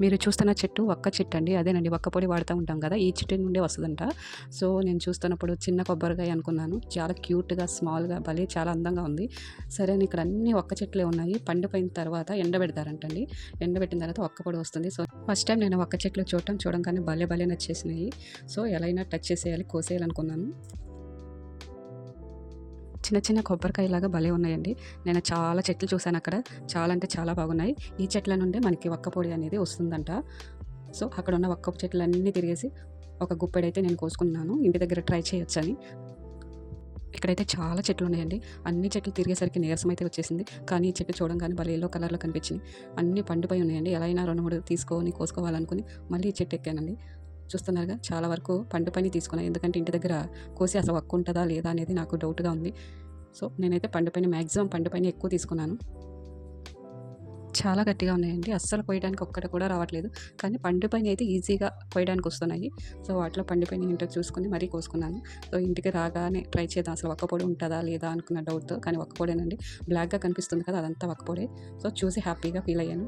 మీరు చూస్తున్న చెట్టు వక్క చెట్టు అండి. అదేనండి వక్క పొడి వాడుతూ ఉంటాం కదా! ఈ చెట్టు నుండే వస్తదంట. సో, నేను చూస్తున్నప్పుడు చిన్న కొబ్బరికాయ అనుకున్నాను. చాలా క్యూట్‌గా, స్మాల్‌గా భలే చాలా అందంగా ఉంది. సరే అని ఇక్కడ అన్నీ వక్క చెట్లే ఉన్నాయి. పండిపోయిన తర్వాత ఎండబెడతారంటండి. ఎండబెట్టిన తర్వాత వక్క పొడి వస్తుంది. సో, ఫస్ట్ టైమ్ నేను వక్క చెట్లు చూడంగానే భలే భలే నచ్చేసినాయి. సో, ఎలా అయినా టచ్ చేసేయాలి, కోసేయాలనుకున్నాను. చిన్న చిన్న కొబ్బరికాయలాగా భలే ఉన్నాయండి. నేను చాలా చెట్లు చూసాను అక్కడ. చాలా అంటే చాలా బాగున్నాయి. ఈ చెట్ల నుండే మనకి వక్క పొడి అనేది వస్తుందంట. సో, అక్కడున్న వక్క చెట్లన్నీ తిరిగేసి ఒక గుప్పెడైతే నేను కోసుకున్నాను. ఇంటి దగ్గర ట్రై చేయొచ్చని. ఇక్కడైతే చాలా చెట్లున్నాయండి. అన్ని చెట్లు తిరిగేసరికి నీరసం అయితే వచ్చేసింది. కానీ ఈ చెట్టు చూడంగానే భలే యెల్లో కలర్‌లో కనిపించింది. అన్నీ పండిపోయి ఉన్నాయండి. ఎలా అయినా 2, 3 కోసుకోవాలనుకుని మళ్ళీ ఈ చెట్టు ఎక్కానండి. చూస్తున్నారుగా చాలా వరకు పండిపోయినయి తీసుకున్నా. ఎందుకంటే ఇంటి దగ్గర కోసి అసలు వక్క ఉంటదా లేదా అనేది నాకు డౌట్‌గా ఉంది. సో, నేనైతే మాక్సిమం పండిపోయినయి ఎక్కువ తీసుకున్నాను. చాలా గట్టిగా ఉన్నాయండి. అస్సలు కోయడానికి ఒక్కటి కూడా రావట్లేదు. కానీ పండిపోయినయి అయితే ఈజీగా కోయడానికి వస్తున్నాయి. సో, వాటిలో పండిపోయినయి ఏంటో చూసుకొని మరీ కోసుకున్నాను. సో, ఇంటికి రాగానే ట్రై చేద్దాం అసలు వక్క పొడి ఉంటదా లేదా అనుకున్న డౌట్‌తో. కానీ వక్క పొడేనండి. బ్లాక్‌గా కనిపిస్తుంది కదా! అదంతా వక్క పొడే. సో, చూసి హ్యాపీగా ఫీల్ అయ్యాను.